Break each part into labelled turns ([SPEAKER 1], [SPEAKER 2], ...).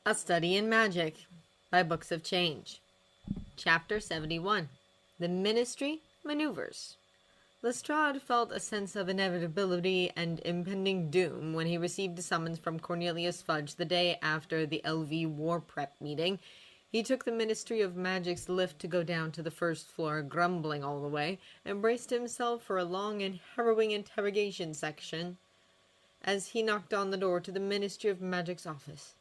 [SPEAKER 1] A Study in Magic by Books of Change. Chapter 71. The Ministry Maneuvers. Lestrade felt a sense of inevitability and impending doom when he received a summons from Cornelius Fudge the day after the LV War Prep meeting. He took the Ministry of Magic's lift to go down to the first floor, grumbling all the way, and braced himself for a long and harrowing interrogation section as he knocked on the door to the Ministry of Magic's office.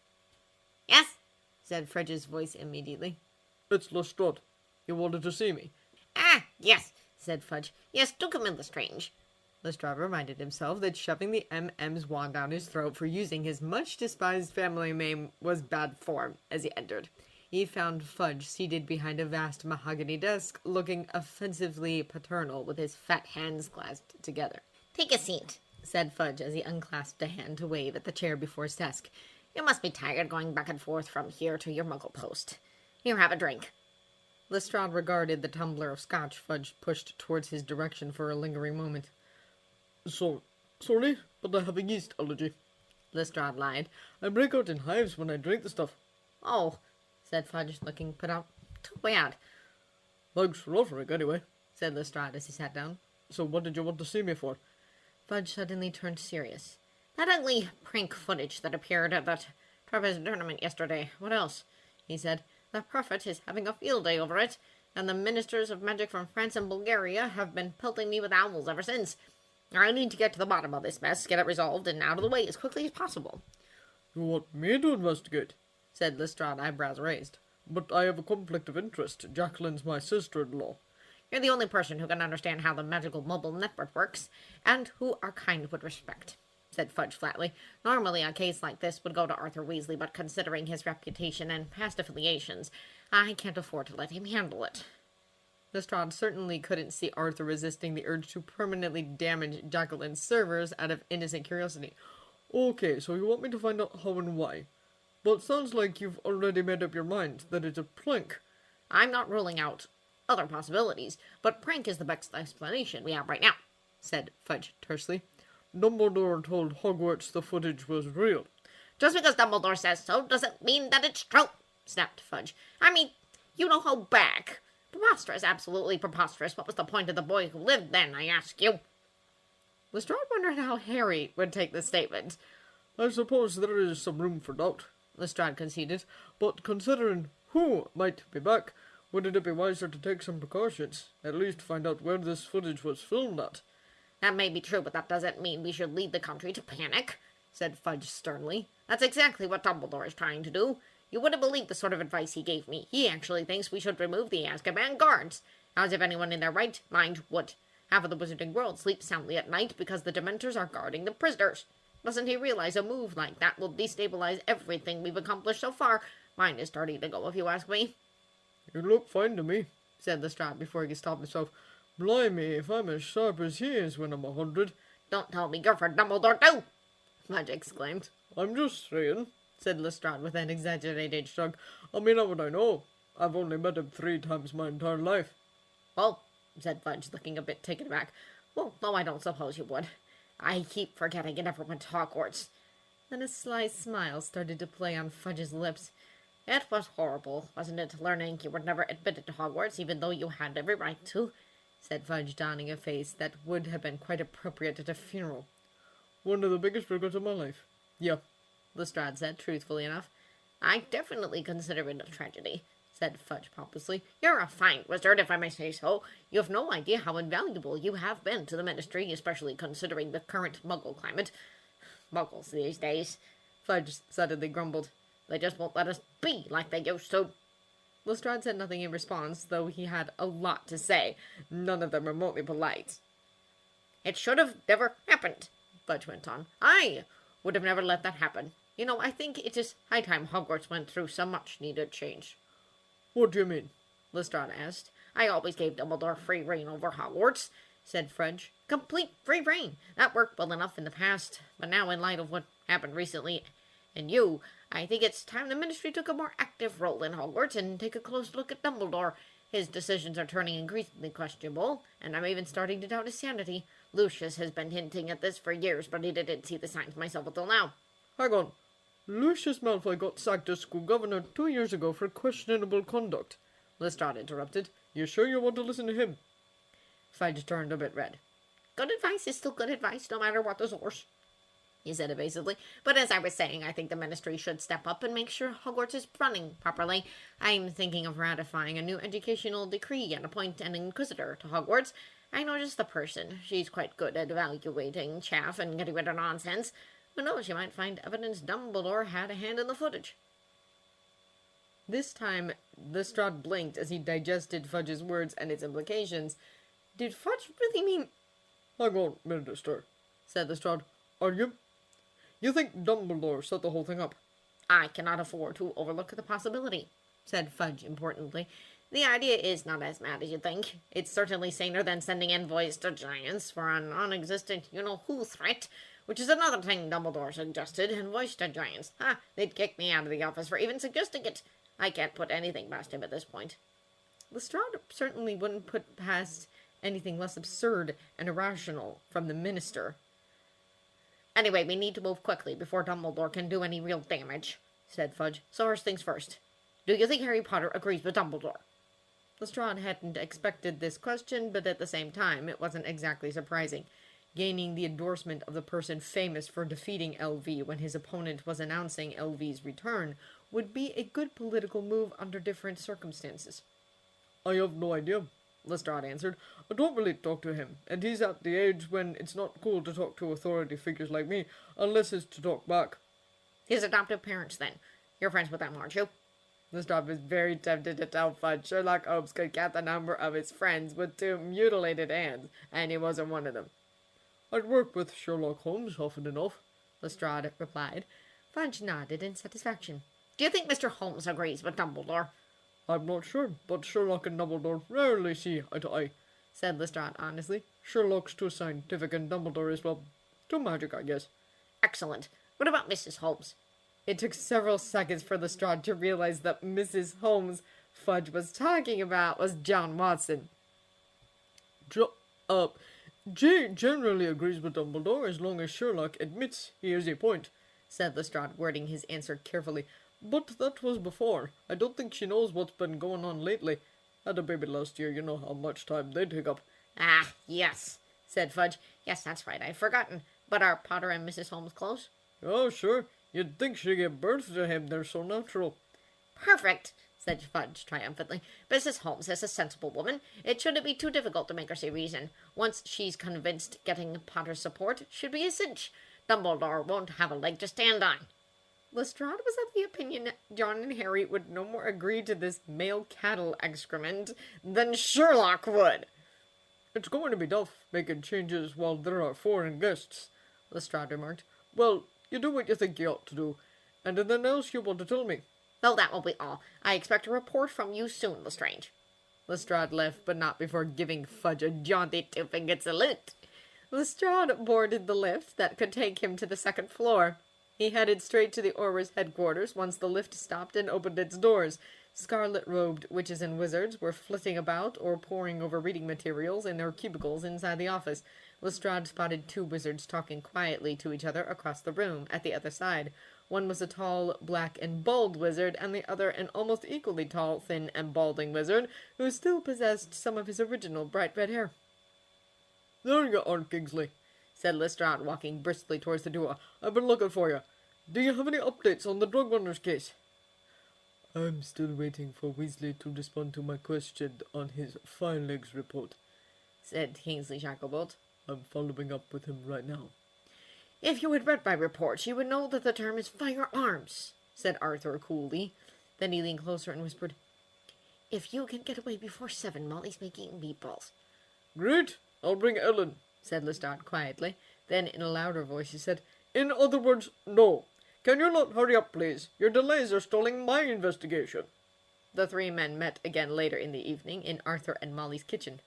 [SPEAKER 2] "Yes,"
[SPEAKER 1] said Fudge's voice immediately.
[SPEAKER 3] "It's Lestrade. You wanted to see me."
[SPEAKER 2] "Ah, yes," said Fudge. "Yes, do come in, Lestrange."
[SPEAKER 1] Lestrade reminded himself that shoving the MM's wand down his throat for using his much-despised family name was bad form as he entered. He found Fudge seated behind a vast mahogany desk, looking offensively paternal with his fat hands clasped together.
[SPEAKER 2] "Take a seat,"
[SPEAKER 1] said Fudge as he unclasped a hand to wave at the chair before his desk.
[SPEAKER 2] "You must be tired going back and forth from here to your muggle post. Here, have a drink."
[SPEAKER 1] Lestrade regarded the tumbler of scotch Fudge pushed towards his direction for a lingering moment.
[SPEAKER 3] Sorry, but I have a yeast allergy.
[SPEAKER 1] Lestrade lied.
[SPEAKER 3] I break out in hives when I drink the stuff.
[SPEAKER 2] "Oh,"
[SPEAKER 1] said Fudge, looking put out.
[SPEAKER 2] "too bad."
[SPEAKER 3] Thanks for offering, anyway,
[SPEAKER 1] said Lestrade as he sat down.
[SPEAKER 3] So what did you want to see me for?
[SPEAKER 1] Fudge suddenly turned serious.
[SPEAKER 2] "That ugly prank footage that appeared at that Travis tournament yesterday. What else?" he said. "The Prophet is having a field day over it, and the ministers of magic from France and Bulgaria have been pelting me with owls ever since. I need to get to the bottom of this mess, get it resolved, and out of the way as quickly as possible."
[SPEAKER 3] You want me to investigate?
[SPEAKER 1] said Lestrade, eyebrows raised.
[SPEAKER 3] But I have a conflict of interest. Jacqueline's my sister-in-law.
[SPEAKER 2] "You're the only person who can understand how the magical mobile network works, and who our kind would respect," said Fudge flatly. "Normally a case like this would go to Arthur Weasley, but considering his reputation and past affiliations, I can't afford to let him handle it."
[SPEAKER 1] Lestrade certainly couldn't see Arthur resisting the urge to permanently damage Jacqueline's servers out of innocent curiosity.
[SPEAKER 3] Okay, so you want me to find out how and why. But sounds like you've already made up your mind that it's a prank.
[SPEAKER 2] "I'm not ruling out other possibilities, but prank is the best explanation we have right now," said Fudge tersely.
[SPEAKER 3] Dumbledore told Hogwarts the footage was real.
[SPEAKER 2] "Just because Dumbledore says so doesn't mean that it's true," snapped Fudge. "I mean, you know how back. Preposterous, absolutely preposterous. What was the point of the boy who lived then, I ask you?"
[SPEAKER 1] Lestrade wondered how Harry would take this statement.
[SPEAKER 3] I suppose there is some room for doubt,
[SPEAKER 1] Lestrade conceded.
[SPEAKER 3] but considering who might be back, wouldn't it be wiser to take some precautions? At least find out where this footage was filmed at.
[SPEAKER 2] "That may be true, but that doesn't mean we should lead the country to panic," said Fudge sternly. "That's exactly what Dumbledore is trying to do. You wouldn't believe the sort of advice he gave me. He actually thinks we should remove the Azkaban guards. As if anyone in their right mind would. Half of the wizarding world sleeps soundly at night because the Dementors are guarding the prisoners. Doesn't he realize a move like that will destabilize everything we've accomplished so far? Mine is starting to go, if you ask me."
[SPEAKER 3] You look fine to me, said Lestrade before he could stop himself. Blimey, if I'm as sharp as he is when I'm 100.
[SPEAKER 2] "Don't tell me you're for Dumbledore too!"
[SPEAKER 1] Fudge exclaimed.
[SPEAKER 3] I'm just saying,
[SPEAKER 1] said Lestrade with an exaggerated shrug.
[SPEAKER 3] I mean, how would I know? I've only met him 3 times my entire life.
[SPEAKER 2] "Well," said Fudge, looking a bit taken aback. "Well, no, I don't suppose you would. I keep forgetting you never went to Hogwarts."
[SPEAKER 1] Then a sly smile started to play on Fudge's lips.
[SPEAKER 2] "It was horrible, wasn't it, learning you were never admitted to Hogwarts, even though you had every right to?"
[SPEAKER 1] said Fudge, donning a face that would have been quite appropriate at a funeral.
[SPEAKER 3] One of the biggest regrets of my life. Yeah,
[SPEAKER 1] Lestrade said, truthfully enough.
[SPEAKER 2] "I definitely consider it a tragedy," said Fudge pompously. "You're a fine wizard, if I may say so. You have no idea how invaluable you have been to the Ministry, especially considering the current Muggle climate. Muggles these days,"
[SPEAKER 1] Fudge suddenly grumbled.
[SPEAKER 2] "they just won't let us be like they used to."
[SPEAKER 1] Lestrade said nothing in response, though he had a lot to say, none of them remotely polite.
[SPEAKER 2] "It should have never happened," Fudge went on. "I would have never let that happen. You know, I think it is high time Hogwarts went through some much-needed change."
[SPEAKER 3] what do you mean?
[SPEAKER 2] Lestrade asked. "I always gave Dumbledore free rein over Hogwarts," said Fudge. "Complete free rein. That worked well enough in the past, but now in light of what happened recently and you, I think it's time the Ministry took a more active role in Hogwarts and take a close look at Dumbledore. His decisions are turning increasingly questionable, and I'm even starting to doubt his sanity. Lucius has been hinting at this for years, but he didn't see the signs myself until now."
[SPEAKER 3] Hang on. Lucius Malfoy got sacked as school governor 2 years ago for questionable conduct.
[SPEAKER 1] Lestrade interrupted.
[SPEAKER 3] You sure you want to listen to him?
[SPEAKER 1] Fudge turned a bit red.
[SPEAKER 2] Good advice is still good advice, no matter what the source, he said evasively. But as I was saying, I think the Ministry should step up and make sure Hogwarts is running properly. I'm thinking of ratifying a new educational decree and appoint an Inquisitor to Hogwarts. I know just the person. She's quite good at evaluating chaff and getting rid of nonsense. Who knows, you might find evidence Dumbledore had a hand in the footage.
[SPEAKER 1] This time, Lestrade blinked as he digested Fudge's words and its implications. Did Fudge really mean...
[SPEAKER 3] Hang on, Minister, said Lestrade. Are you... You think Dumbledore set the whole thing up?
[SPEAKER 2] I cannot afford to overlook the possibility, said Fudge importantly. The idea is not as mad as you think. It's certainly saner than sending envoys to giants for a non-existent you-know-who threat, which is another thing Dumbledore suggested, envoys to giants. They'd kick me out of the office for even suggesting it. I can't put anything past him at this point.
[SPEAKER 1] Lestrade certainly wouldn't put past anything less absurd and irrational from the minister.
[SPEAKER 2] Anyway, we need to move quickly before Dumbledore can do any real damage, said Fudge. So first things first. Do you think Harry Potter agrees with Dumbledore?
[SPEAKER 1] Lestrade hadn't expected this question, but at the same time, it wasn't exactly surprising. Gaining the endorsement of the person famous for defeating LV when his opponent was announcing LV's return would be a good political move under different circumstances.
[SPEAKER 3] I have no idea, Lestrade answered. I don't really talk to him, and he's at the age when it's not cool to talk to authority figures like me, unless it's to talk back.
[SPEAKER 2] His adoptive parents, then. You're friends with them, aren't you?
[SPEAKER 1] Lestrade was very tempted to tell Fudge Sherlock Holmes could count the number of his friends with 2 mutilated hands, and he wasn't one of them.
[SPEAKER 3] I'd work with Sherlock Holmes often enough,
[SPEAKER 1] Lestrade replied. Fudge nodded in satisfaction.
[SPEAKER 2] Do you think Mr. Holmes agrees with Dumbledore?
[SPEAKER 3] I'm not sure, but Sherlock and Dumbledore rarely see eye to eye,
[SPEAKER 1] said Lestrade honestly.
[SPEAKER 3] Sherlock's too scientific and Dumbledore is, well, too magic, I guess.
[SPEAKER 2] Excellent. What about Mrs. Holmes?
[SPEAKER 1] It took several seconds for Lestrade to realize that Mrs. Holmes Fudge was talking about was John Watson.
[SPEAKER 3] Jay generally agrees with Dumbledore as long as Sherlock admits he has a point,
[SPEAKER 1] said Lestrade, wording his answer carefully.
[SPEAKER 3] But that was before. I don't think she knows what's been going on lately. Had a baby last year, you know how much time they take up.
[SPEAKER 2] Yes, said Fudge. Yes, that's right, I'd forgotten. But are Potter and Mrs. Holmes close?
[SPEAKER 3] Oh, sure. You'd think she'd give birth to him. They're so natural.
[SPEAKER 2] Perfect, said Fudge triumphantly. Mrs. Holmes is a sensible woman. It shouldn't be too difficult to make her see reason. Once she's convinced, getting Potter's support should be a cinch. Dumbledore won't have a leg to stand on.
[SPEAKER 1] Lestrade was of the opinion that John and Harry would no more agree to this male cattle excrement than Sherlock would.
[SPEAKER 3] It's going to be tough, making changes while there are foreign guests,
[SPEAKER 1] Lestrade remarked.
[SPEAKER 3] Well, you do what you think you ought to do. And anything else you want to tell me?
[SPEAKER 2] Oh, that will be all. I expect a report from you soon, Lestrange.
[SPEAKER 1] Lestrade left, but not before giving Fudge a jaunty 2-fingered salute. Lestrade boarded the lift that could take him to the 2nd floor. He headed straight to the Auror's headquarters once the lift stopped and opened its doors. Scarlet-robed witches and wizards were flitting about or poring over reading materials in their cubicles inside the office. Lestrade spotted 2 wizards talking quietly to each other across the room at the other side. One was a tall, black, and bald wizard, and the other an almost equally tall, thin, and balding wizard, who still possessed some of his original bright red hair.
[SPEAKER 3] There you are, Kingsley, said Lestrade, walking briskly towards the door. I've been looking for you. Do you have any updates on the drug runners case? I'm still waiting for Weasley to respond to my question on his findings report,
[SPEAKER 1] said Kingsley Shacklebolt.
[SPEAKER 3] I'm following up with him right now.
[SPEAKER 1] If you had read my report, you would know that the term is firearms, said Arthur coolly. Then he leaned closer and whispered, If you can get away before 7, Molly's making meatballs.
[SPEAKER 3] Great! I'll bring Ellen,
[SPEAKER 1] said Lestrade quietly. Then, in a louder voice, he said,
[SPEAKER 3] In other words, no. Can you not hurry up, please? Your delays are stalling my investigation.
[SPEAKER 1] The 3 men met again later in the evening in Arthur and Molly's kitchen.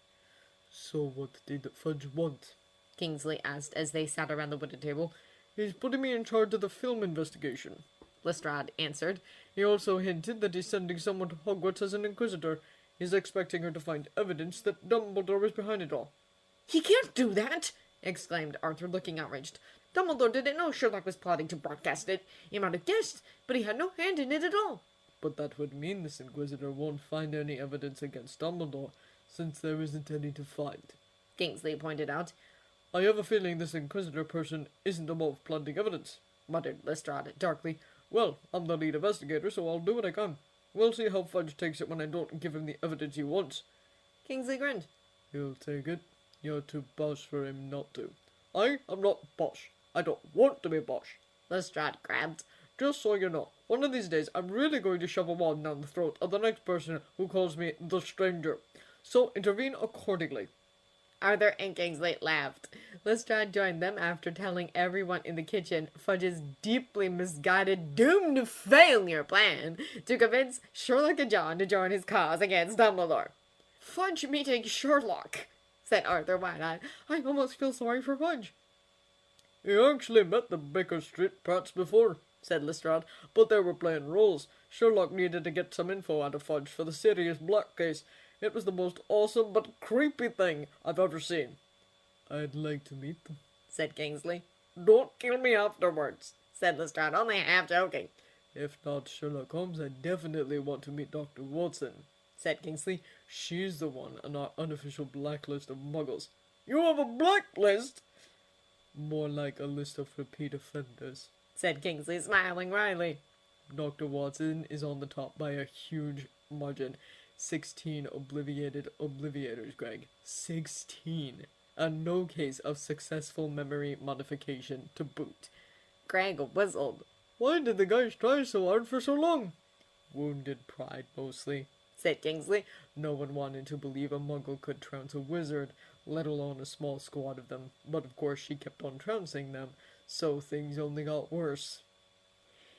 [SPEAKER 3] So what did Fudge want?
[SPEAKER 1] Kingsley asked as they sat around the wooden table.
[SPEAKER 3] He's putting me in charge of the film investigation,
[SPEAKER 1] Lestrade answered.
[SPEAKER 3] He also hinted that he's sending someone to Hogwarts as an inquisitor. He's expecting her to find evidence that Dumbledore was behind it all.
[SPEAKER 1] He can't do that, exclaimed Arthur, looking outraged.
[SPEAKER 2] Dumbledore didn't know Sherlock was plotting to broadcast it. He might have guessed, but he had no hand in it at all.
[SPEAKER 3] But that would mean this Inquisitor won't find any evidence against Dumbledore, since there isn't any to find,
[SPEAKER 2] Kingsley pointed out.
[SPEAKER 3] I have a feeling this Inquisitor person isn't above planting evidence,
[SPEAKER 2] Muttered Lestrade
[SPEAKER 3] darkly. Well, I'm the lead investigator, so I'll do what I can. We'll see how Fudge takes it when I don't give him the evidence he wants.
[SPEAKER 1] Kingsley grinned.
[SPEAKER 3] He'll take it. You're too bosh for him not to. I am not bosh. I don't want to be bosh.
[SPEAKER 2] Lestrade grabbed.
[SPEAKER 3] Just so you know, one of these days I'm really going to shove a wand down the throat of the next person who calls me the Stranger. So intervene accordingly.
[SPEAKER 1] Arthur and Kingsley laughed. Lestrade joined them after telling everyone in the kitchen Fudge's deeply misguided, doomed failure plan to convince Sherlock and John to join his cause against Dumbledore.
[SPEAKER 2] Fudge meeting Sherlock, said Arthur wide-eyed.
[SPEAKER 3] I almost feel sorry for Fudge. He actually met the Baker Street Prats before, said Lestrade, but they were playing roles. Sherlock needed to get some info out of Fudge for the Sirius Black case. It was the most awesome but creepy thing I've ever seen. I'd like to meet them,
[SPEAKER 1] said Kingsley.
[SPEAKER 2] Don't kill me afterwards, said Lestrade, only half joking.
[SPEAKER 3] If not Sherlock Holmes, I definitely want to meet Dr. Watson, said Kingsley. She's the one on our unofficial blacklist of muggles. You have a blacklist? More like a list of repeat offenders,
[SPEAKER 1] said Kingsley, smiling wryly.
[SPEAKER 3] Dr. Watson is on the top by a huge margin. 16 obliviated obliviators, Greg. 16. And no case of successful memory modification to boot.
[SPEAKER 1] Greg whistled.
[SPEAKER 3] Why did the guys try so hard for so long? Wounded pride, mostly,
[SPEAKER 1] said Kingsley.
[SPEAKER 3] No one wanted to believe a muggle could trounce a wizard, let alone a small squad of them. But of course she kept on trouncing them, so things only got worse.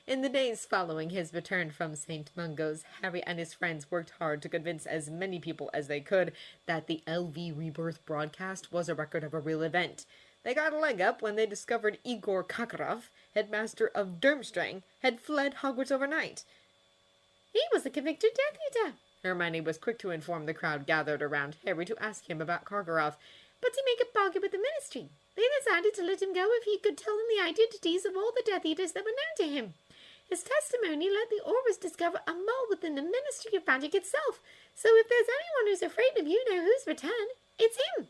[SPEAKER 1] In the days following his return from St. Mungo's, Harry and his friends worked hard to convince as many people as they could that the LV Rebirth broadcast was a record of a real event. They got a leg up when they discovered Igor Karkaroff, headmaster of Durmstrang, had fled Hogwarts overnight.
[SPEAKER 2] He was a convicted Death Eater,
[SPEAKER 1] Hermione was quick to inform the crowd gathered around Harry to ask him about Karkaroff.
[SPEAKER 2] But he made a bargain with the Ministry. They decided to let him go if he could tell them the identities of all the Death Eaters that were known to him. His testimony let the Aurors discover a mole within the Ministry of Magic itself. So if there's anyone who's afraid of you-know-who's return, it's him.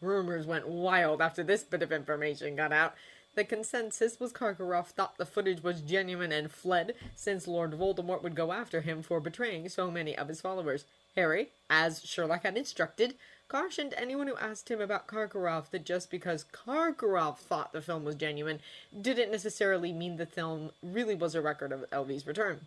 [SPEAKER 1] Rumors went wild after this bit of information got out. The consensus was Karkaroff thought the footage was genuine and fled, since Lord Voldemort would go after him for betraying so many of his followers. Harry, as Sherlock had instructed, cautioned anyone who asked him about Karkaroff that just because Karkaroff thought the film was genuine didn't necessarily mean the film really was a record of LV's return.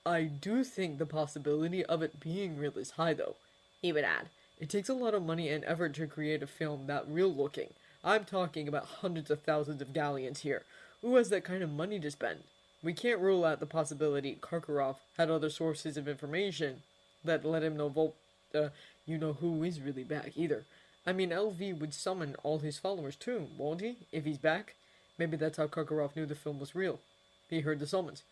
[SPEAKER 3] I do think the possibility of it being real is high, though,
[SPEAKER 1] he would add.
[SPEAKER 3] It takes a lot of money and effort to create a film that real-looking. I'm talking about hundreds of thousands of galleons here. Who has that kind of money to spend? We can't rule out the possibility Karkaroff had other sources of information that let him know you-know-who is really back, either. I mean, LV would summon all his followers, too, won't he, if he's back? Maybe that's how Karkaroff knew the film was real. He heard the summons.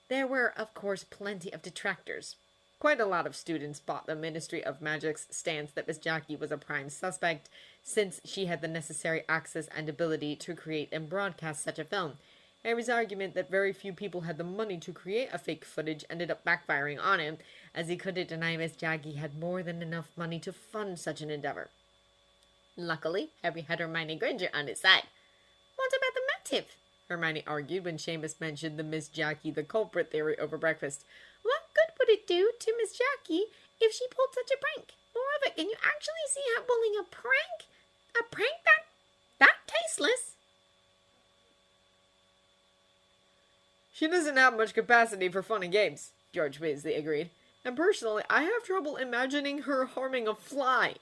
[SPEAKER 1] There were, of course, plenty of detractors. Quite a lot of students bought the Ministry of Magic's stance that Miss Jackie was a prime suspect, since she had the necessary access and ability to create and broadcast such a film. Harry's argument that very few people had the money to create a fake footage ended up backfiring on him, as he couldn't deny Miss Jackie had more than enough money to fund such an endeavor. Luckily, Harry had Hermione Granger on his side.
[SPEAKER 2] What about the motive?
[SPEAKER 1] Hermione argued when Seamus mentioned the Miss Jackie the culprit theory over breakfast.
[SPEAKER 2] What good would it do to Miss Jackie if she pulled such a prank? Moreover, can you actually see her pulling a prank? A prank that tasteless?
[SPEAKER 1] She doesn't have much capacity for fun and games, George Weasley agreed. And personally, I have trouble imagining her harming a fly.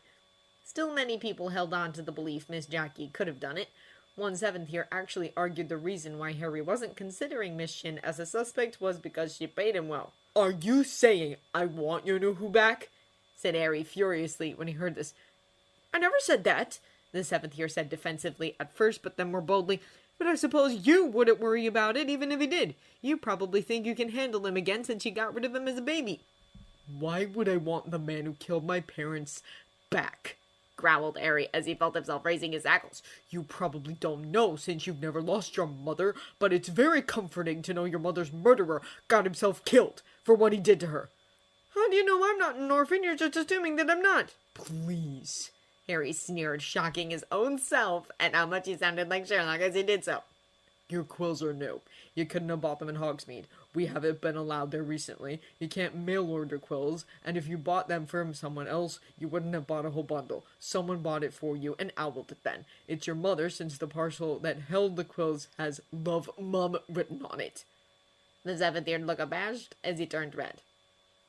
[SPEAKER 1] Still, many people held on to the belief Miss Jackie could have done it. One seventh year actually argued the reason why Harry wasn't considering Miss Shin as a suspect was because she paid him well.
[SPEAKER 3] Are you saying I want you-know-who back?
[SPEAKER 1] Said Harry furiously when he heard this.
[SPEAKER 2] I never said that,
[SPEAKER 1] the seventh year said defensively at first, but then more boldly. But I suppose you wouldn't worry about it even if he did. You probably think you can handle him again since you got rid of him as a baby.
[SPEAKER 3] Why would I want the man who killed my parents back?
[SPEAKER 2] growled Harry as he felt himself raising his hackles.
[SPEAKER 3] You probably don't know since you've never lost your mother, but it's very comforting to know your mother's murderer got himself killed for what he did to her.
[SPEAKER 1] How do you know I'm not an orphan? You're just assuming that I'm not.
[SPEAKER 3] Please.
[SPEAKER 2] Harry sneered, shocking his own self at how much he sounded like Sherlock as he did so.
[SPEAKER 3] Your quills are new. You couldn't have bought them in Hogsmeade. We haven't been allowed there recently. You can't mail order quills, and if you bought them from someone else, you wouldn't have bought a whole bundle. Someone bought it for you and owled it then. It's your mother, since the parcel that held the quills has Love Mum written on it.
[SPEAKER 2] The seventh year looked abashed as he turned red.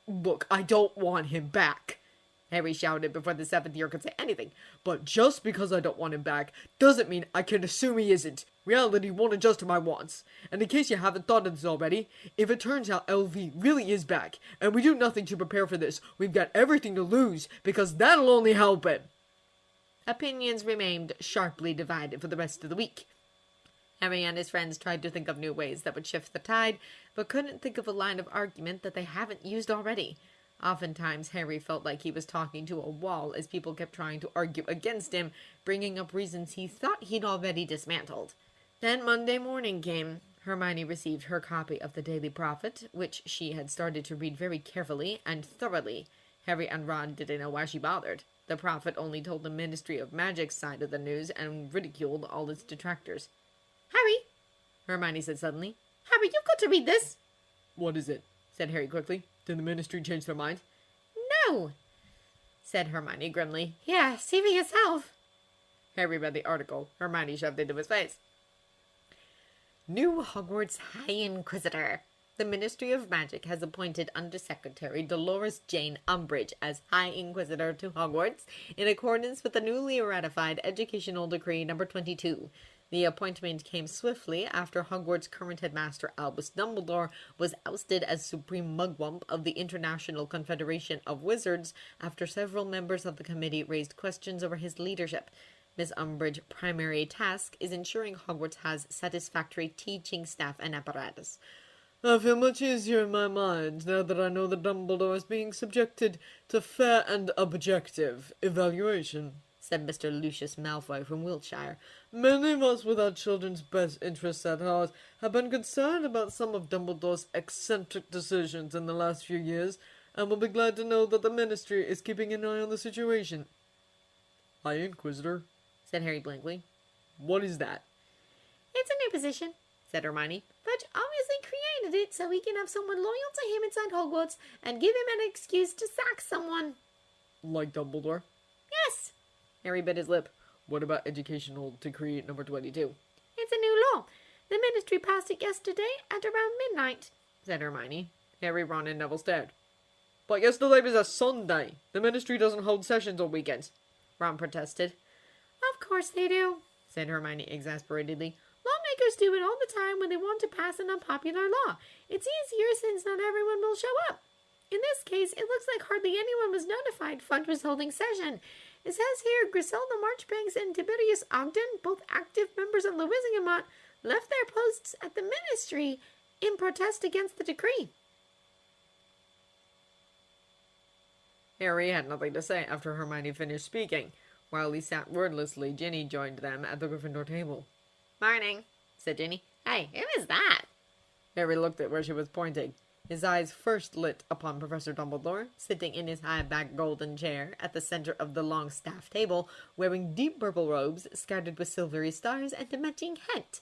[SPEAKER 3] Look, I don't want him back,
[SPEAKER 2] Harry shouted before the seventh year could say anything.
[SPEAKER 3] but just because I don't want him back doesn't mean I can assume he isn't. Reality won't adjust to my wants. And in case you haven't thought of this already, if it turns out LV really is back, and we do nothing to prepare for this, we've got everything to lose, because that'll only help him.
[SPEAKER 2] Opinions remained sharply divided for the rest of the week. Harry and his friends tried to think of new ways that would shift the tide, but couldn't think of a line of argument that they haven't used already. Oftentimes, Harry felt like he was talking to a wall as people kept trying to argue against him, bringing up reasons he thought he'd already dismantled. Then Monday morning came. Hermione received her copy of the Daily Prophet, which she had started to read very carefully and thoroughly. Harry and Ron didn't know why she bothered. The Prophet only told the Ministry of Magic's side of the news and ridiculed all its detractors. "Harry," Hermione said suddenly. "Harry, you've got to read this."
[SPEAKER 3] What is it? Said Harry quickly. Did the Ministry change their mind?
[SPEAKER 2] "No," said Hermione grimly. "Yeah, see for yourself." Harry read the article. Hermione shoved it into his face. New Hogwarts High Inquisitor. The Ministry of Magic has appointed Undersecretary Dolores Jane Umbridge as High Inquisitor to Hogwarts in accordance with the newly ratified Educational Decree No. 22. The appointment came swiftly after Hogwarts' current headmaster Albus Dumbledore was ousted as Supreme Mugwump of the International Confederation of Wizards after several members of the committee raised questions over his leadership. Miss Umbridge's primary task is ensuring Hogwarts has satisfactory teaching staff and apparatus.
[SPEAKER 3] I feel much easier in my mind now that I know that Dumbledore is being subjected to fair and objective evaluation,
[SPEAKER 2] said Mr. Lucius Malfoy from Wiltshire.
[SPEAKER 3] Many of us with our children's best interests at heart have been concerned about some of Dumbledore's eccentric decisions in the last few years, and will be glad to know that the Ministry is keeping an eye on the situation. High Inquisitor,
[SPEAKER 2] said Harry blankly.
[SPEAKER 3] What is that?
[SPEAKER 2] It's a new position, said Hermione. Fudge obviously created it so he can have someone loyal to him inside Hogwarts and give him an excuse to sack someone.
[SPEAKER 3] Like Dumbledore?
[SPEAKER 2] Yes. Harry bit his lip.
[SPEAKER 3] What about Educational Decree No. 22?
[SPEAKER 2] It's a new law. The Ministry passed it yesterday at around midnight, said Hermione.
[SPEAKER 3] Harry, Ron, and Neville stared. But yesterday was a Sunday. The Ministry doesn't hold sessions on weekends,
[SPEAKER 2] Ron protested. Of course they do, said Hermione exasperatedly. Lawmakers do it all the time when they want to pass an unpopular law. It's easier since not everyone will show up. In this case, it looks like hardly anyone was notified Fudge was holding session. It says here Griselda Marchbanks and Tiberius Ogden, both active members of the Wizengamot, left their posts at the Ministry in protest against the decree.
[SPEAKER 3] Harry had nothing to say after Hermione finished speaking. While he sat wordlessly, Ginny joined them at the Gryffindor table.
[SPEAKER 2] Morning, said Ginny. Hey, who is that?
[SPEAKER 3] Harry looked at where she was pointing. His eyes first lit upon Professor Dumbledore, sitting in his high-backed golden chair at the center of the long staff table, wearing deep purple robes scattered with silvery stars and a matching hat.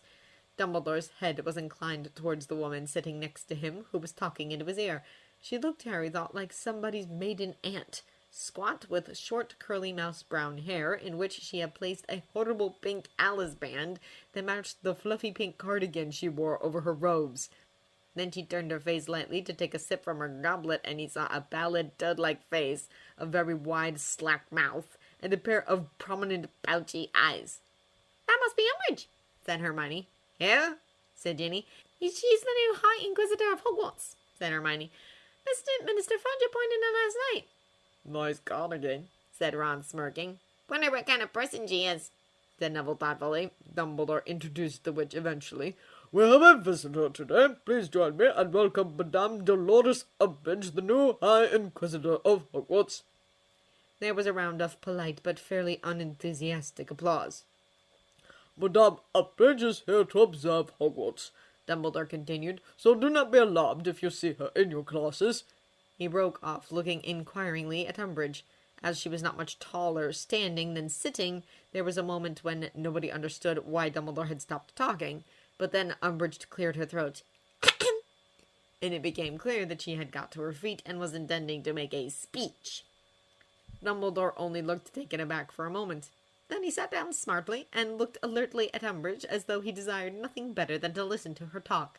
[SPEAKER 3] Dumbledore's head was inclined towards the woman sitting next to him, who was talking into his ear. She looked, Harry thought, like somebody's maiden aunt, squat with short curly mouse brown hair in which she had placed a horrible pink Alice band that matched the fluffy pink cardigan she wore over her robes. Then she turned her face lightly to take a sip from her goblet, and he saw a pallid, dud-like face, a very wide, slack mouth, and a pair of prominent, pouchy eyes.
[SPEAKER 2] That must be Umbridge, said Hermione. Who? Said Ginny. She's the new High Inquisitor of Hogwarts, said Hermione. Minister Fudge appointed her last night.
[SPEAKER 3] Nice cardigan,
[SPEAKER 2] said Ron, smirking. Wonder what kind of person she is, said Neville thoughtfully.
[SPEAKER 3] Dumbledore introduced the witch eventually. We have a visitor today. Please join me and welcome Madame Dolores Umbridge, the new High Inquisitor of Hogwarts.
[SPEAKER 1] There was a round of polite but fairly unenthusiastic applause.
[SPEAKER 3] Madame Umbridge is here to observe Hogwarts, Dumbledore continued, so do not be alarmed if you see her in your classes.
[SPEAKER 1] He broke off, looking inquiringly at Umbridge. As she was not much taller standing than sitting, there was a moment when nobody understood why Dumbledore had stopped talking. But then Umbridge cleared her throat, and it became clear that she had got to her feet and was intending to make a speech. Dumbledore only looked taken aback for a moment. Then he sat down smartly and looked alertly at Umbridge as though he desired nothing better than to listen to her talk.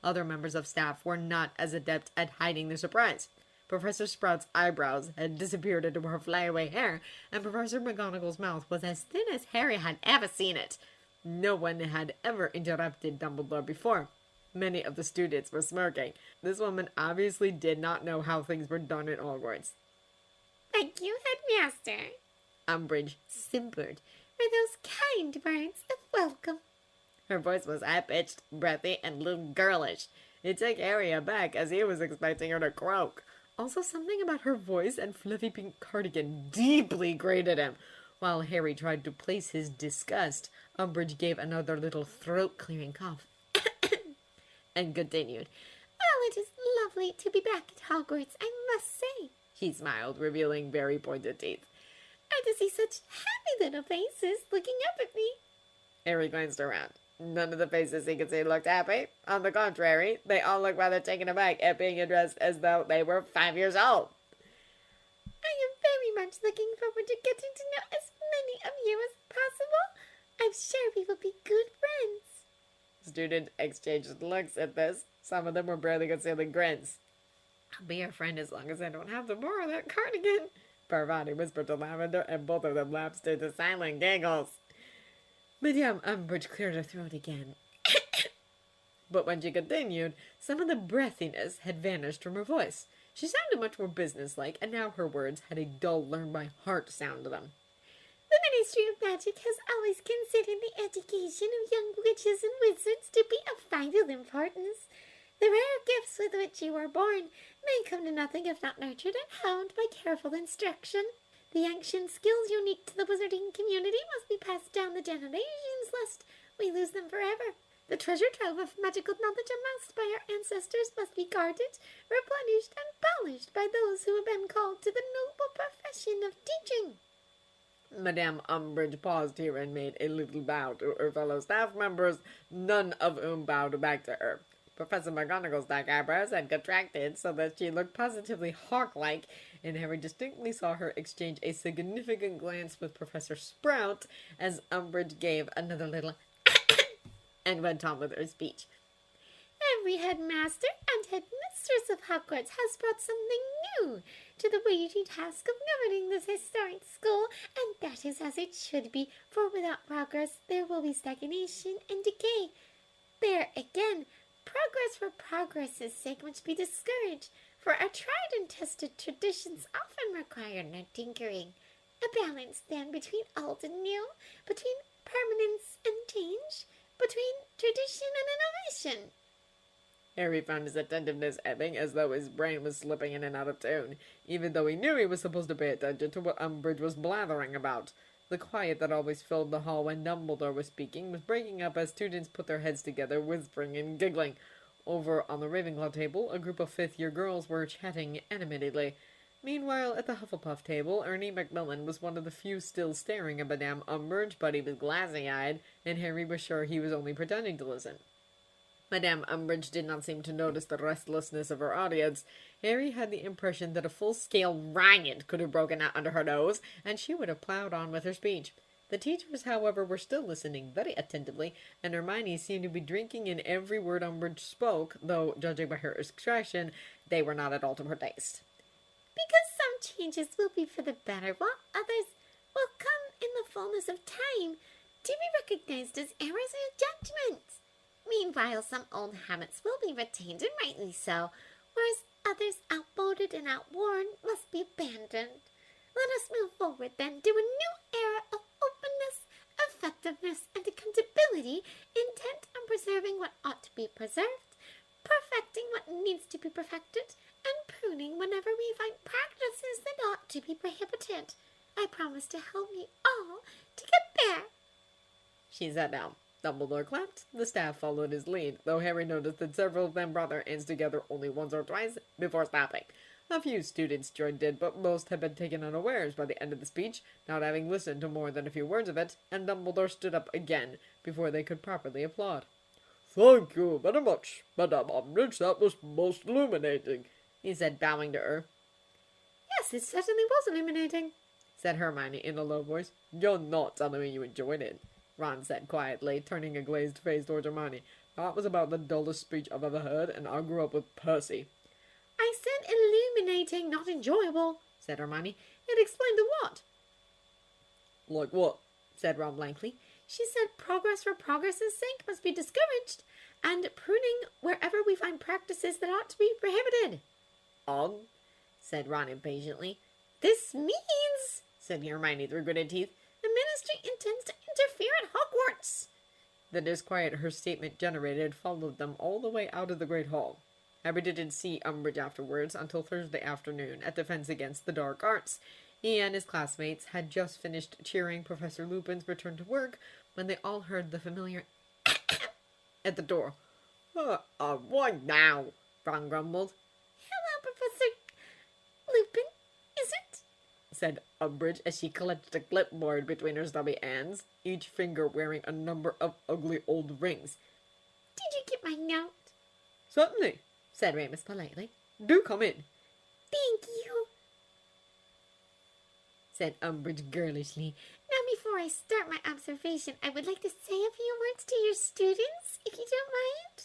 [SPEAKER 1] Other members of staff were not as adept at hiding their surprise. Professor Sprout's eyebrows had disappeared into her flyaway hair, and Professor McGonagall's mouth was as thin as Harry had ever seen it. No one had ever interrupted Dumbledore before. Many of the students were smirking. This woman obviously did not know how things were done at Hogwarts.
[SPEAKER 2] Thank you, Headmaster,
[SPEAKER 1] Umbridge simpered.
[SPEAKER 2] for those kind words of welcome.
[SPEAKER 1] Her voice was high-pitched, breathy, and a little girlish. It took Harry aback, as he was expecting her to croak. Also, something about her voice and fluffy pink cardigan deeply grated him. While Harry tried to place his disgust, Umbridge gave another little throat-clearing cough and continued.
[SPEAKER 2] Well, it is lovely to be back at Hogwarts, I must say.
[SPEAKER 1] She smiled, revealing very pointed teeth.
[SPEAKER 2] And to see such happy little faces looking up at me.
[SPEAKER 1] Harry glanced around. None of the faces he could see looked happy. On the contrary, they all looked rather taken aback at being addressed as though they were 5 years old.
[SPEAKER 2] I am very much looking forward to getting to know as many of you as possible. I'm sure we will be good friends.
[SPEAKER 1] Students exchanged looks at this. Some of them were barely concealing grins. I'll be your friend as long as I don't have to borrow that cardigan, Parvati whispered to Lavender, and both of them lapsed into silent giggles. Madame Umbridge cleared her throat again. But when she continued, some of the breathiness had vanished from her voice. She sounded much more businesslike, and now her words had a dull, learn-by-heart sound to them.
[SPEAKER 2] The Ministry of Magic has always considered the education of young witches and wizards to be of vital importance. The rare gifts with which you were born may come to nothing if not nurtured and honed by careful instruction. The ancient skills unique to the wizarding community must be passed down the generations, lest we lose them forever. The treasure trove of magical knowledge amassed by our ancestors must be guarded, replenished, and polished by those who have been called to the noble profession of teaching.
[SPEAKER 1] Madame Umbridge paused here and made a little bow to her fellow staff members, none of whom bowed back to her. Professor McGonagall's dark eyebrows had contracted so that she looked positively hawk-like, and Harry distinctly saw her exchange a significant glance with Professor Sprout as Umbridge gave another little and went on with her speech.
[SPEAKER 2] Every headmaster and headmistress of Hogwarts has brought something new to the weighty task of governing this historic school, and that is as it should be, for without progress there will be stagnation and decay. There again, progress for progress's sake must be discouraged, for our tried and tested traditions often require no tinkering. A balance, then, between old and new, between permanence and change, between tradition and innovation.
[SPEAKER 1] Harry found his attentiveness ebbing as though his brain was slipping in and out of tune, even though he knew he was supposed to pay attention to what Umbridge was blathering about. The quiet that always filled the hall when Dumbledore was speaking was breaking up as students put their heads together, whispering and giggling. Over on the Ravenclaw table, a group of fifth-year girls were chatting animatedly. Meanwhile, at the Hufflepuff table, Ernie Macmillan was one of the few still staring at Madame Umbridge, but he was glassy-eyed, and Harry was sure he was only pretending to listen. Madame Umbridge did not seem to notice the restlessness of her audience. Harry had the impression that a full-scale riot could have broken out under her nose, and she would have plowed on with her speech. The teachers, however, were still listening very attentively, and Hermione seemed to be drinking in every word Umbridge spoke, though, judging by her expression, they were not at all to her taste.
[SPEAKER 2] Because some changes will be for the better, while others will come in the fullness of time to be recognized as errors or judgments. Meanwhile, some old habits will be retained, and rightly so, whereas others, outmoded and outworn, must be abandoned. Let us move forward, then, to a new era of openness, effectiveness, and accountability, intent on preserving what ought to be preserved, perfecting what needs to be perfected, and pruning whenever we find practices that ought to be prohibited. I promise to help you all to get there.
[SPEAKER 3] She sat down. Dumbledore clapped. The staff followed his lead, though Harry noticed that several of them brought their hands together only once or twice before stopping. A few students joined in, but most had been taken unawares by the end of the speech, not having listened to more than a few words of it, and Dumbledore stood up again before they could properly applaud.
[SPEAKER 4] Thank you very much, Madame Umbridge. That was most illuminating,
[SPEAKER 3] he said, bowing to her.
[SPEAKER 1] Yes, it certainly was illuminating,
[SPEAKER 3] said Hermione in a low voice.
[SPEAKER 4] You're not telling me you enjoyed it,
[SPEAKER 3] Ron said quietly, turning a glazed face towards Hermione. That was about the dullest speech I've ever heard, and I grew up with Percy.
[SPEAKER 1] I said illuminating, not enjoyable, said Hermione. It explained the what?
[SPEAKER 4] Like what?
[SPEAKER 3] Said Ron blankly.
[SPEAKER 1] She said progress for progress's sake must be discouraged, and pruning wherever we find practices that ought to be prohibited.
[SPEAKER 3] Said Ron impatiently.
[SPEAKER 1] This means,
[SPEAKER 3] said Hermione through gritted teeth,
[SPEAKER 1] the Ministry intends to interfere at Hogwarts.
[SPEAKER 3] The disquiet her statement generated followed them all the way out of the Great Hall. Harry didn't see Umbridge afterwards until Thursday afternoon at Defense Against the Dark Arts. He and his classmates had just finished cheering Professor Lupin's return to work when they all heard the familiar at the door.
[SPEAKER 4] Why now?
[SPEAKER 3] Ron grumbled.
[SPEAKER 1] Hello, Professor Lupin, is it?
[SPEAKER 3] Said Umbridge as she clutched a clipboard between her stubby hands, each finger wearing a number of ugly old rings.
[SPEAKER 1] Did you get my note?
[SPEAKER 3] Certainly, said Remus politely. Do come in.
[SPEAKER 1] Thank you,
[SPEAKER 3] said Umbridge girlishly.
[SPEAKER 1] Now, before I start my observation, I would like to say a few words to your students, if you don't mind.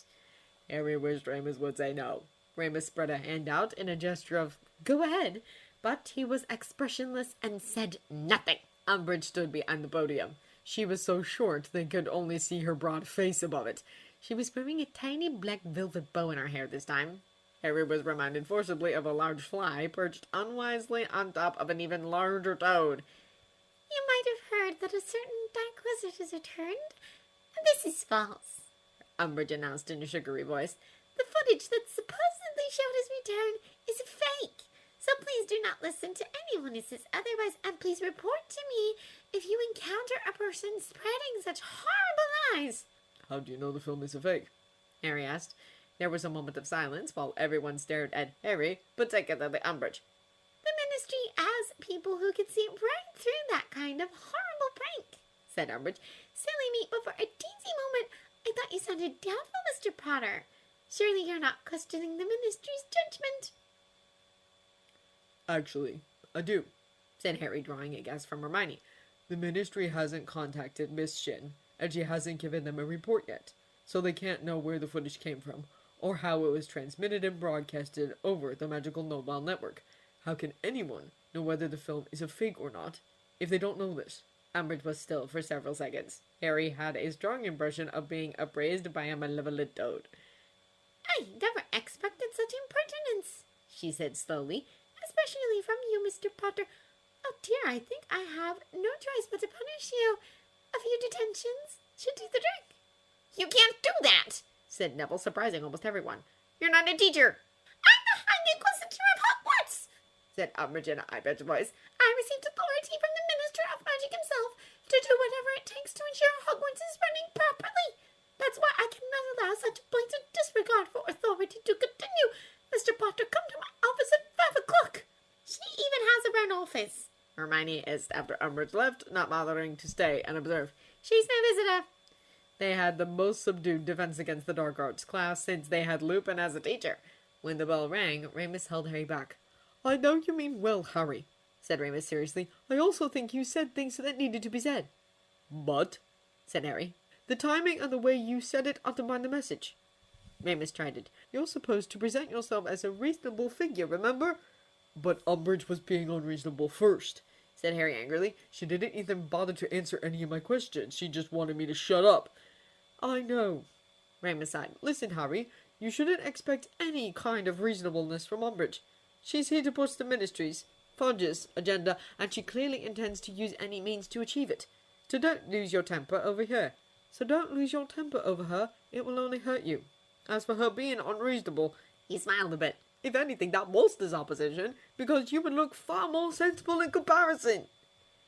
[SPEAKER 3] Harry wished Remus would say no. Remus spread a hand out in a gesture of, go ahead, but he was expressionless and said nothing. Umbridge stood behind the podium. She was so short they could only see her broad face above it. She was wearing a tiny black velvet bow in her hair this time. Harry was reminded forcibly of a large fly perched unwisely on top of an even larger toad.
[SPEAKER 1] You might have heard that a certain dark wizard has returned. This is false,
[SPEAKER 3] Umbridge announced in a sugary voice.
[SPEAKER 1] The footage that supposedly showed his return is fake. So please do not listen to anyone who says otherwise, and please report to me if you encounter a person spreading such horrible lies.
[SPEAKER 4] How do you know the film is a fake?
[SPEAKER 3] Harry asked. There was a moment of silence while everyone stared at Harry, particularly Umbridge.
[SPEAKER 1] The Ministry has people who can see right through that kind of horrible prank,
[SPEAKER 3] said Umbridge.
[SPEAKER 1] Silly me, but for a teensy moment I thought you sounded doubtful, Mr. Potter. Surely you're not questioning the Ministry's judgment.
[SPEAKER 4] Actually, I do,
[SPEAKER 3] said Harry, drawing a guess from Hermione.
[SPEAKER 4] The Ministry hasn't contacted Miss Shin, and she hasn't given them a report yet, so they can't know where the footage came from, or how it was transmitted and broadcasted over the Magical Mobile Network. How can anyone know whether the film is a fake or not if they don't know this?
[SPEAKER 3] Umbridge was still for several seconds. Harry had a strong impression of being appraised by a malevolent toad.
[SPEAKER 1] I never expected such impertinence,
[SPEAKER 3] she said slowly.
[SPEAKER 1] Especially from you, Mr. Potter. Oh dear, I think I have no choice but to punish you. A few detentions should do the trick.
[SPEAKER 2] You can't do that,
[SPEAKER 3] said Neville, surprising almost everyone.
[SPEAKER 2] You're not a teacher.
[SPEAKER 1] I'm the High Inquisitor of Hogwarts,
[SPEAKER 3] said Umbridge in a high-pitched voice.
[SPEAKER 1] I received authority from the Minister of Magic himself to do whatever it takes to ensure Hogwarts is running properly. That's why I cannot allow such blatant disregard for authority to continue. Mr. Potter, come to my office at 5 o'clock. She even has her own office,
[SPEAKER 3] Hermione hissed after Umbridge left, not bothering to stay and observe.
[SPEAKER 1] She's no visitor.
[SPEAKER 3] They had the most subdued Defense Against the Dark Arts class since they had Lupin as a teacher. When the bell rang, Remus held Harry back.
[SPEAKER 4] I know you mean well, Harry,
[SPEAKER 3] said Remus seriously.
[SPEAKER 4] I also think you said things that needed to be said. But,
[SPEAKER 3] said Harry,
[SPEAKER 4] the timing and the way you said it undermine the message.
[SPEAKER 3] Remus tried it.
[SPEAKER 4] You're supposed to present yourself as a reasonable figure, remember? But Umbridge was being unreasonable first,
[SPEAKER 3] said Harry angrily.
[SPEAKER 4] She didn't even bother to answer any of my questions. She just wanted me to shut up. I know,
[SPEAKER 3] Remus sighed.
[SPEAKER 4] Listen, Harry, you shouldn't expect any kind of reasonableness from Umbridge. She's here to push the Ministry's, Fudge's agenda, and she clearly intends to use any means to achieve it. So don't lose your temper over her. It will only hurt you. As for her being unreasonable,
[SPEAKER 3] he smiled a bit. If anything, that bolsters our position, because you would look far more sensible in comparison.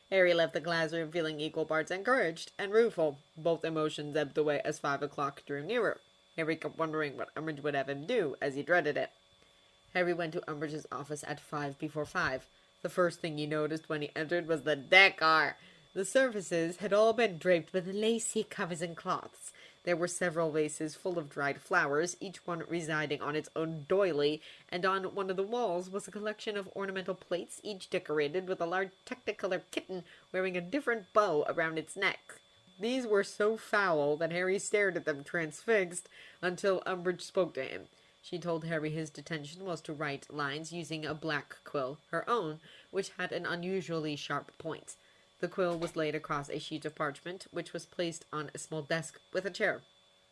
[SPEAKER 3] Harry left the classroom feeling equal parts encouraged and rueful. Both emotions ebbed away as 5 o'clock drew nearer. Harry kept wondering what Umbridge would have him do, as he dreaded it. Harry went to Umbridge's office at 5 before 5. The first thing he noticed when he entered was the decor. The surfaces had all been draped with lacy covers and cloths. There were several vases full of dried flowers, each one residing on its own doily, and on one of the walls was a collection of ornamental plates, each decorated with a large technicolor kitten wearing a different bow around its neck. These were so foul that Harry stared at them transfixed until Umbridge spoke to him. She told Harry his detention was to write lines using a black quill, her own, which had an unusually sharp point. The quill was laid across a sheet of parchment, which was placed on a small desk with a chair.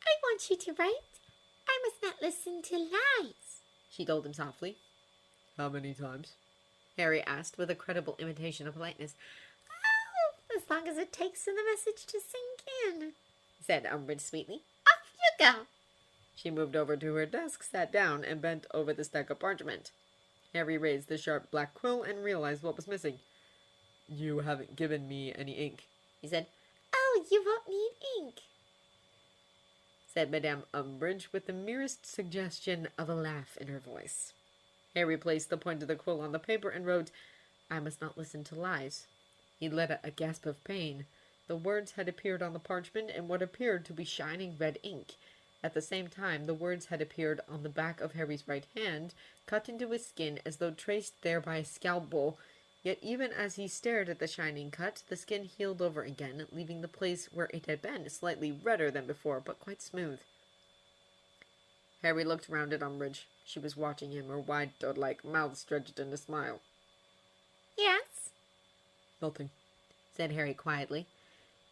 [SPEAKER 2] I want you to write, "I must not listen to lies," she told him softly.
[SPEAKER 3] How many times?
[SPEAKER 2] Harry asked with a credible imitation of politeness. "Oh, as long as it takes for the message to sink in," said Umbridge sweetly. "Off you go."
[SPEAKER 3] She moved over to her desk, sat down, and bent over the stack of parchment. Harry raised the sharp black quill and realized what was missing. You haven't given me any ink,
[SPEAKER 2] he said. "Oh, you won't need ink,"
[SPEAKER 3] said Madame Umbridge with the merest suggestion of a laugh in her voice. Harry placed the point of the quill on the paper and wrote, "I must not listen to lies." He let out a gasp of pain. The words had appeared on the parchment in what appeared to be shining red ink. At the same time, the words had appeared on the back of Harry's right hand, cut into his skin as though traced there by a scalpel. Yet even as he stared at the shining cut, the skin healed over again, leaving the place where it had been slightly redder than before, but quite smooth. Harry looked round at Umbridge. She was watching him, her wide toad-like mouth stretched in a smile.
[SPEAKER 2] "Yes?"
[SPEAKER 3] Nothing,
[SPEAKER 1] said Harry quietly.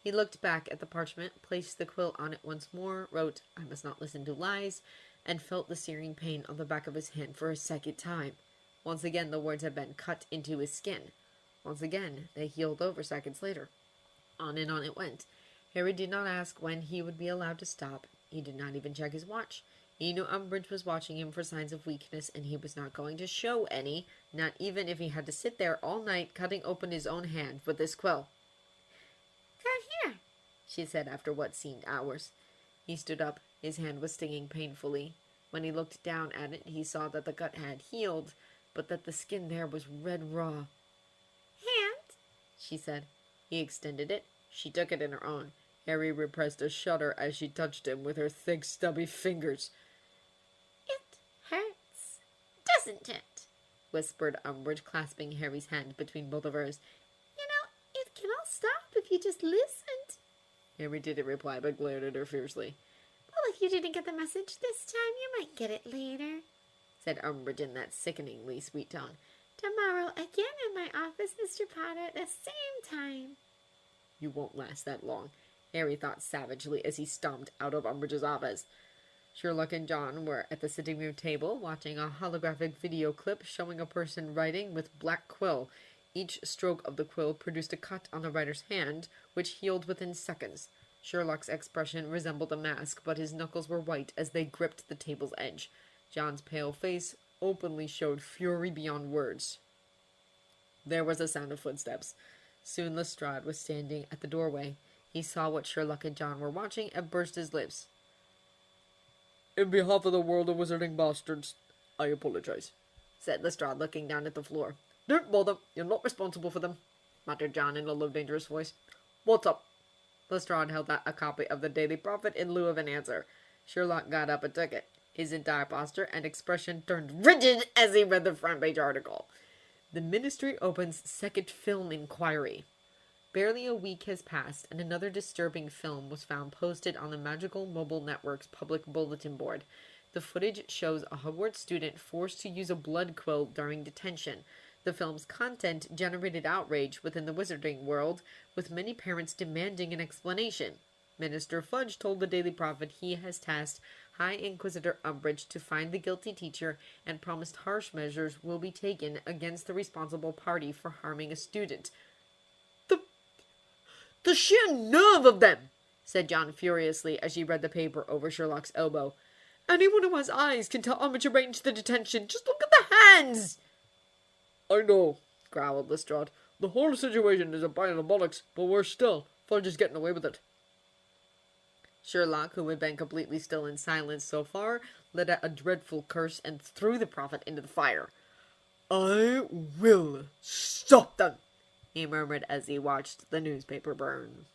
[SPEAKER 1] He looked back at the parchment, placed the quill on it once more, wrote, "I must not listen to lies," and felt the searing pain on the back of his hand for a second time. Once again the words had been cut into his skin. Once again they healed over seconds later. On and on it went. Harry did not ask when he would be allowed to stop. He did not even check his watch. He knew Umbridge was watching him for signs of weakness, and he was not going to show any, not even if he had to sit there all night cutting open his own hand with this quill.
[SPEAKER 2] "Come here,"
[SPEAKER 1] she said after what seemed hours. He stood up. His hand was stinging painfully. When he looked down at it, he saw that the cut had healed, but that the skin there was red raw.
[SPEAKER 2] "Hand,"
[SPEAKER 1] she said. He extended it. She took it in her own. Harry repressed a shudder as she touched him with her thick, stubby fingers.
[SPEAKER 2] "It hurts, doesn't it?"
[SPEAKER 1] whispered Umbridge, clasping Harry's hand between both of hers.
[SPEAKER 2] "You know, it can all stop if you just listened."
[SPEAKER 1] Harry didn't reply, but glared at her fiercely.
[SPEAKER 2] "Well, if you didn't get the message this time, you might get it later,"
[SPEAKER 1] said Umbridge in that sickeningly sweet tone.
[SPEAKER 2] "Tomorrow again in my office, Mr. Potter, at the same time."
[SPEAKER 1] You won't last that long, Harry thought savagely as he stomped out of Umbridge's office. Sherlock and John were at the sitting room table watching a holographic video clip showing a person writing with black quill. Each stroke of the quill produced a cut on the writer's hand, which healed within seconds. Sherlock's expression resembled a mask, but his knuckles were white as they gripped the table's edge. John's pale face openly showed fury beyond words. There was a sound of footsteps. Soon Lestrade was standing at the doorway. He saw what Sherlock and John were watching and burst his lips.
[SPEAKER 3] "In behalf of the world of wizarding bastards, I apologize,"
[SPEAKER 1] said Lestrade, looking down at the floor.
[SPEAKER 3] "Don't bother, you're not responsible for them,"
[SPEAKER 1] muttered John in a low, dangerous voice.
[SPEAKER 3] "What's up?"
[SPEAKER 1] Lestrade held out a copy of the Daily Prophet in lieu of an answer. Sherlock got up and took it. His entire posture and expression turned rigid as he read the front-page article. The Ministry opens second film inquiry. Barely a week has passed, and another disturbing film was found posted on the Magical Mobile Network's public bulletin board. The footage shows a Hogwarts student forced to use a blood quill during detention. The film's content generated outrage within the wizarding world, with many parents demanding an explanation. Minister Fudge told the Daily Prophet he has tasked High Inquisitor Umbridge to find the guilty teacher and promised harsh measures will be taken against the responsible party for harming a student.
[SPEAKER 3] The sheer nerve of them!
[SPEAKER 1] said John furiously as she read the paper over Sherlock's elbow.
[SPEAKER 4] Anyone who has eyes can tell how much arranged the detention. Just look at the hands!
[SPEAKER 3] I know, growled Lestrade. The whole situation is a pile of bollocks, but worse still, Fudge is getting away with it.
[SPEAKER 4] Sherlock, who had been completely still in silence so far, let out a dreadful curse and threw the prophet into the fire.
[SPEAKER 3] I will stop them,
[SPEAKER 4] He murmured as he watched the newspaper burn.